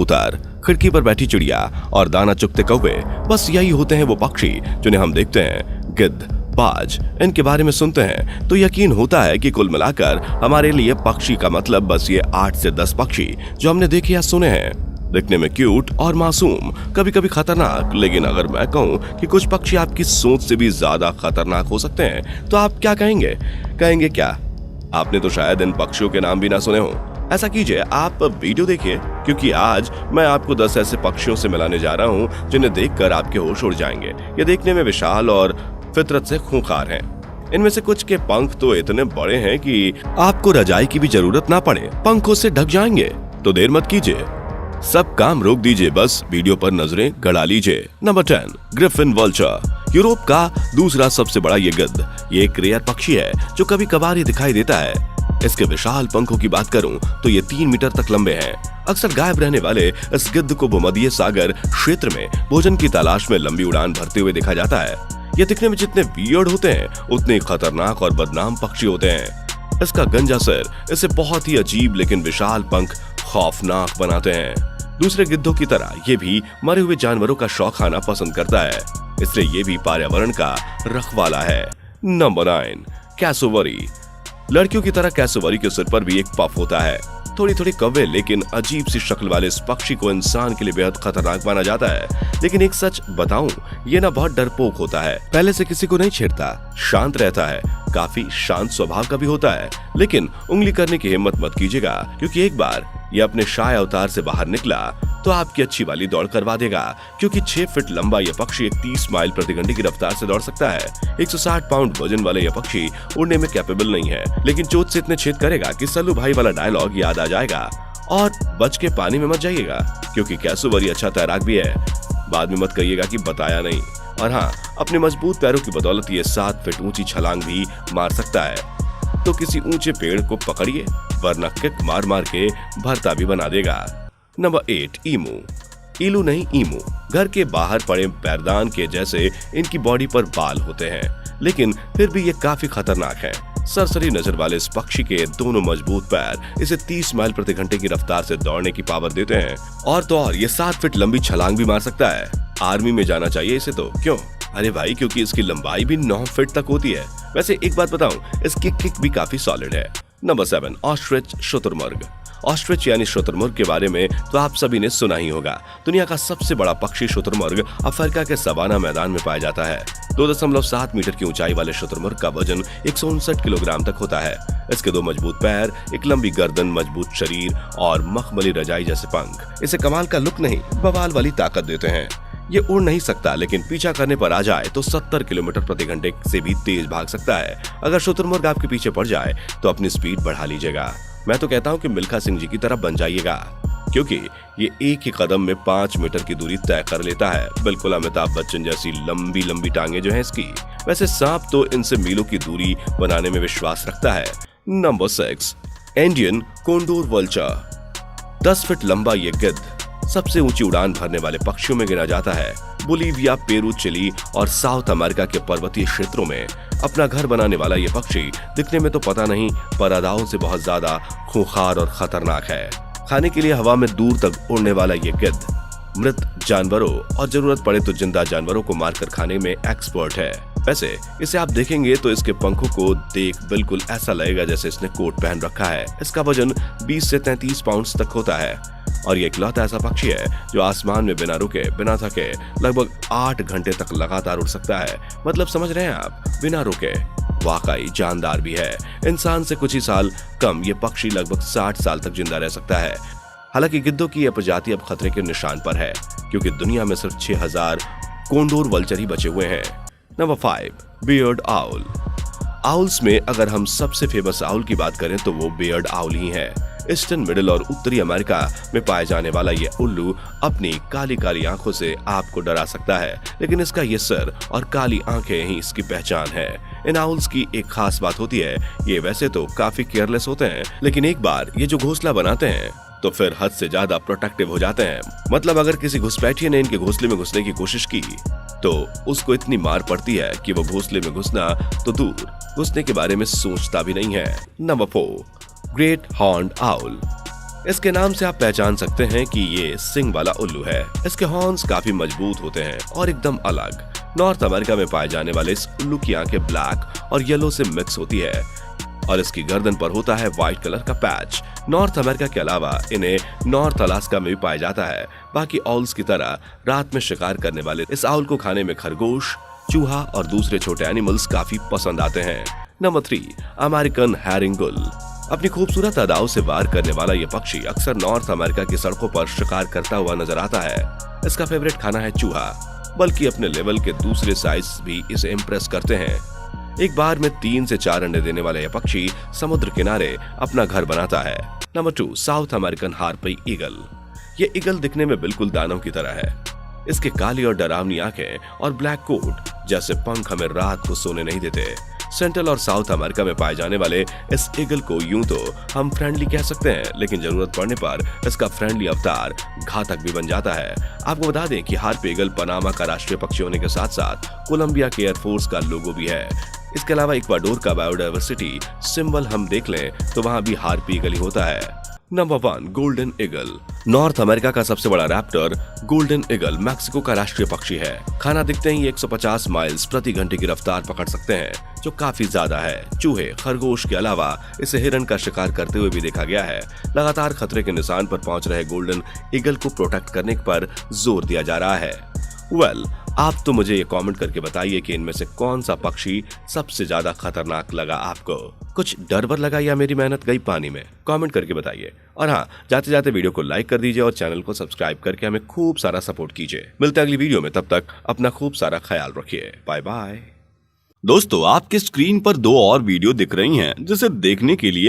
उतार, खिड़की पर बैठी चिड़िया और दाना चुगते कौवे, बस यही होते हैं वो पक्षी जिन्हें हम देखते हैं। गिद्ध, बाज, इनके बारे में सुनते हैं तो यकीन होता है कि कुल मिलाकर हमारे लिए पक्षी का मतलब बस ये 8 से 10 पक्षी जो हमने देखे या सुने हैं। दिखने में क्यूट और मासूम, कभी कभी खतरनाक, लेकिन अगर मैं कहूँ कि कुछ पक्षी आपकी सोच से भी ज्यादा खतरनाक हो सकते हैं तो आप क्या कहेंगे? कहेंगे क्या? आपने तो शायद इन पक्षियों के नाम भी ना सुने हो। ऐसा कीजिए, आप वीडियो देखिए, क्योंकि आज मैं आपको 10 ऐसे पक्षियों से मिलाने जा रहा हूँ जिन्हें देखकर आपके होश उड़ जाएंगे। ये देखने में विशाल और फितरत से खूंखार हैं। इनमें से कुछ के पंख तो इतने बड़े हैं कि आपको रजाई की भी जरूरत ना पड़े, पंखों से ढक जाएंगे। तो देर मत कीजिए, सब काम रोक दीजिए, बस वीडियो पर नजरें गड़ा लीजिए। Number 10, Griffin vulture. यूरोप का दूसरा सबसे बड़ा ये गिद्ध, ये एक रेयर पक्षी है जो कभी कभार ही दिखाई देता है। इसके विशाल पंखों की बात करूं तो ये 3 मीटर तक लंबे हैं। अक्सर गायब रहने वाले इस गिद्ध को भूमध्य सागर क्षेत्र में भोजन की तलाश में लंबी उड़ान भरते हुए देखा जाता है। ये दिखने में जितने वियर्ड होते हैं उतने खतरनाक और बदनाम पक्षी होते हैं। इसका गंजा सिर इसे बहुत ही अजीब लेकिन विशाल पंख खौफनाक बनाते हैं। दूसरे गिद्धों की तरह ये भी मरे हुए जानवरों का शौक खाना पसंद करता है, इसलिए ये भी पर्यावरण का रखवाला है। Number 9, cassowary. लड़कियों की तरह कैसोवरी के सिर पर भी एक पफ होता है। थोड़ी थोड़ी कव्वे लेकिन अजीब सी शक्ल वाले इस पक्षी को इंसान के लिए बेहद खतरनाक माना जाता है। लेकिन एक सच बताऊं, ये ना बहुत डरपोक होता है, पहले से किसी को नहीं छेड़ता, शांत रहता है, काफी शांत स्वभाव का भी होता है। लेकिन उंगली करने की हिम्मत मत कीजिएगा, क्योंकि एक बार ये अपने शाय अवतार से बाहर निकला तो आपकी अच्छी वाली दौड़ करवा देगा, क्योंकि 6 फीट लंबा यह पक्षी 30 माइल प्रति घंटे की रफ्तार से दौड़ सकता है। 160 पाउंड वजन वाले यह पक्षी उड़ने में कैपेबल नहीं है, लेकिन चोट से इतने छेद करेगा कि सल्लू भाई वाला डायलॉग याद आ जाएगा। और बच के पानी में मत जाइएगा, क्योंकि कैसोवरी अच्छा तैराक भी है। बाद में मत कहिएगा कि बताया नहीं। और हाँ, अपने मजबूत पैरों की बदौलत ये 7 फीट ऊंची छलांग भी मार सकता है। तो किसी ऊंचे पेड़ को पकड़िए, वरना किक मार मार के भरता भी बना देगा। नंबर 8, ईमू। इलू नहीं, ईमू। घर के बाहर पड़े पैरदान के जैसे इनकी बॉडी पर बाल होते हैं, लेकिन फिर भी ये काफी खतरनाक है। सरसरी नजर वाले इस पक्षी के दोनों मजबूत पैर इसे 30 माइल प्रति घंटे की रफ्तार से दौड़ने की पावर देते हैं। और तो और ये 7 फीट लंबी छलांग भी मार सकता है। आर्मी में जाना चाहिए इसे तो। क्यों? अरे भाई, क्योंकि इसकी लंबाई भी 9 फीट तक होती है। वैसे एक बात बताऊं, इसकी किक भी काफी सॉलिड है। नंबर 7, ऑस्ट्रिच शुतुरमुर्ग। ऑस्ट्रिच यानी शुतुरमुर्ग के बारे में तो आप सभी ने सुना ही होगा। दुनिया का सबसे बड़ा पक्षी शुतुरमुर्ग अफ्रीका के सवाना मैदान में पाया जाता है। 2.7 मीटर की ऊंचाई वाले शुतुरमुर्ग का वजन 159 किलोग्राम तक होता है। इसके 2 मजबूत पैर, एक लंबी गर्दन, मजबूत शरीर और मखमली रजाई जैसे पंख इसे कमाल का लुक नहीं, बवाल वाली ताकत देते हैं। ये उड़ नहीं सकता, लेकिन पीछा करने पर आ जाए तो 70 किलोमीटर प्रति घंटे से भी तेज भाग सकता है। अगर शुतुरमुर्ग आपके पीछे पड़ जाए तो अपनी स्पीड बढ़ा लीजिएगा। मैं तो कहता हूँ कि मिल्खा सिंह जी की तरह बन जाइएगा, क्योंकि ये एक ही कदम में 5 मीटर की दूरी तय कर लेता है। बिल्कुल अमिताभ बच्चन जैसी लंबी लंबी टांगे जो है इसकी। वैसे सांप तो इनसे मीलों की दूरी बनाने में विश्वास रखता है। Number 6, Indian Condor vulture. 10 feet लंबा ये गिद्ध सबसे ऊंची उड़ान भरने वाले पक्षियों में गिना जाता है। बोलीविया, पेरू, चिली और साउथ अमेरिका के पर्वतीय क्षेत्रों में अपना घर बनाने वाला ये पक्षी दिखने में तो पता नहीं, पर अदाओं से बहुत ज्यादा खूंखार और खतरनाक है। खाने के लिए हवा में दूर तक उड़ने वाला ये गिद्ध मृत जानवरों और जरूरत पड़े तो जिंदा जानवरों को मारकर खाने में एक्सपर्ट है। वैसे इसे आप देखेंगे तो इसके पंखों को देख बिल्कुल ऐसा लगेगा जैसे इसने कोट पहन रखा है। इसका वजन 20 से 33 पाउंड तक होता है और ये इकलौता ऐसा पक्षी है जो आसमान में बिना रुके, बिना थके लगभग 8 घंटे तक लगातार उड़ सकता है। मतलब समझ रहे हैं आप, बिना रुके। वाकई जानदार भी है। इंसान से कुछ ही साल कम ये पक्षी लगभग 60 साल तक जिंदा रह सकता है। हालांकि गिद्धों की यह प्रजाति अब खतरे के निशान पर है, क्योंकि दुनिया में सिर्फ 6000 कोंडोर वल्चर ही बचे हुए हैं। Number 5, beard owl. आउल्स में अगर हम सबसे फेमस आउल की बात करें तो वो बियर्ड आउल ही है। ईस्टर्न, मिडिल और उत्तरी अमेरिका में पाए जाने वाला ये उल्लू अपनी काली काली आंखों से आपको डरा सकता है, लेकिन इसका ये सर और काली आंखें ही इसकी पहचान है। इन आउल्स की एक खास बात होती है, ये वैसे तो काफी केयरलेस होते हैं, लेकिन एक बार ये जो घोंसला बनाते हैं तो फिर हद से ज्यादा प्रोटेक्टिव हो जाते हैं। मतलब अगर किसी घुसपैठिए ने इनके घोंसले में घुसने की कोशिश की तो उसको इतनी मार पड़ती है कि वो घोंसले में घुसना तो दूर, घुसने के बारे में सोचता भी नहीं है। Number 4, great horned owl. इसके नाम से आप पहचान सकते हैं कि ये सिंग वाला उल्लू है। इसके हॉर्न्स काफी मजबूत होते हैं और एकदम अलग। नॉर्थ अमेरिका में पाए जाने वाले इस उल्लू की आंखें ब्लैक और येलो से मिक्स होती है और इसकी गर्दन पर होता है व्हाइट कलर का पैच। नॉर्थ अमेरिका के अलावा इन्हें नॉर्थ अलास्का में भी पाया जाता है। बाकी आउल्स की तरह रात में शिकार करने वाले इस आउल को खाने में खरगोश, चूहा और दूसरे छोटे एनिमल्स काफी पसंद आते हैं। Number 3, American herring gull. अपनी खूबसूरत अदाओं से वार करने वाला ये पक्षी अक्सर नॉर्थ अमेरिका की सड़कों पर शिकार करता हुआ नजर आता है। इसका फेवरेट खाना है चूहा, बल्कि अपने लेवल के दूसरे साइज भी इसे इम्प्रेस करते हैं। एक बार में 3 से 4 अंडे देने वाला यह पक्षी समुद्र किनारे अपना घर बनाता है। Number 2, south American harpy eagle. ये ईगल दिखने में बिल्कुल दानव की तरह है। इसके काली और डरावनी आंखें और ब्लैक कोट जैसे पंख हमें रात को सोने नहीं देते। सेंट्रल और साउथ अमेरिका में पाए जाने वाले इस ईगल को यूं तो हम फ्रेंडली कह सकते हैं, लेकिन जरूरत पड़ने पर इसका फ्रेंडली अवतार घातक भी बन जाता है। आपको बता दें कि हार्पी ईगल पनामा का राष्ट्रीय पक्षी होने के साथ साथ कोलंबिया के एयरफोर्स का लोगो भी है। इसके अलावा इक्वाडोर का बायोडायवर्सिटी सिंबल हम देख लें तो वहां भी हार्पी ईगल ही होता है। Number 1, golden eagle. North America का सबसे बड़ा रैप्टर गोल्डन ईगल मैक्सिको का राष्ट्रीय पक्षी है। खाना दिखते ही 150 माइल्स प्रति घंटे की रफ्तार पकड़ सकते हैं, जो काफी ज्यादा है। चूहे, खरगोश के अलावा इसे हिरन का शिकार करते हुए भी देखा गया है। लगातार खतरे के निशान पर पहुंच रहे गोल्डन ईगल को प्रोटेक्ट करने पर जोर दिया जा रहा है। आप तो मुझे ये कमेंट करके बताइए कि इनमें से कौन सा पक्षी सबसे ज्यादा खतरनाक लगा आपको। कुछ डर वर लगा या मेरी मेहनत गई पानी में? कमेंट करके बताइए। और हाँ, जाते जाते वीडियो को लाइक कर दीजिए और चैनल को सब्सक्राइब करके हमें खूब सारा सपोर्ट कीजिए। मिलते हैं अगली वीडियो में, तब तक अपना खूब सारा ख्याल रखिए। Bye bye. दोस्तों, आपके स्क्रीन पर 2 और वीडियो दिख रही हैं, जिसे देखने के लिए